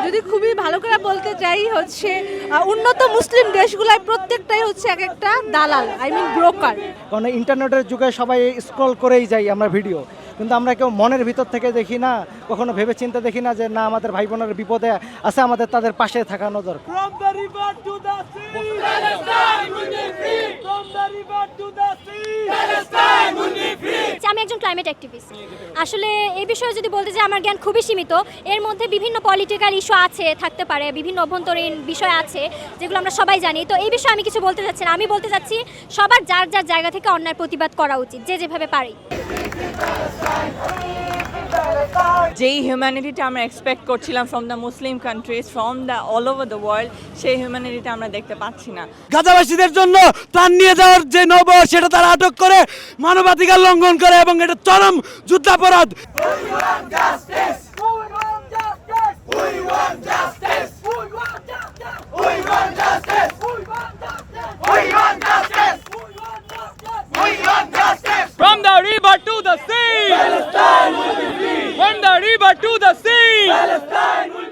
যদি খুবই ভালো করে বলতে চাই হচ্ছে উন্নত মুসলিম দেশগুলোয় প্রত্যেকটাই হচ্ছে এক একটা দালাল, আই মিন ব্রোকার। কারণ ইন্টারনেটের যুগে সবাই স্ক্রল করেই যাই আমরা ভিডিও, কিন্তু আমরা কেউ মনের ভিতর থেকে দেখি না, কখনো ভেবে চিন্তে দেখি না যে না আমাদের ভাই বোনের বিপদে আছে, আমাদের তাদের পাশে থাকানো দরকার। From the river to the sea, Palestine will be free. From the river to the sea, Palestine will be free. আমি একজন ক্লাইমেট অ্যাক্টিভিস্ট। আসলে এই বিষয়ে যদি বলতে চাই আমার জ্ঞান খুবই সীমিত। এর মধ্যে বিভিন্ন পলিটিক্যাল ইস্যু আছে, থাকতে পারে বিভিন্ন অভ্যন্তরীণ বিষয় আছে যেগুলো আমরা সবাই জানি। তো এই বিষয়ে আমি কিছু বলতে চাচ্ছি না, আমি বলতে চাচ্ছি সবার যার যার জায়গা থেকে অন্যায়ের প্রতিবাদ করা উচিত, যে যেভাবে পারে। যেই হিউম্যানিটিটা আমরা এক্সপেক্ট করছিলাম from the Muslim countries, from the all over the world, সেই হিউম্যানিটিটা আমরা দেখতে পাচ্ছি না। গাজাবাসীদের জন্য প্রাণ নিয়ে যাওয়ার যে নৌবহর সেটা তারা আটক করে মানবাধিকার লঙ্ঘন করে এবং এটা চরম যুদ্ধাপরাধ। From the river to the sea, Palestine will be free. From the river to the sea, Palestine will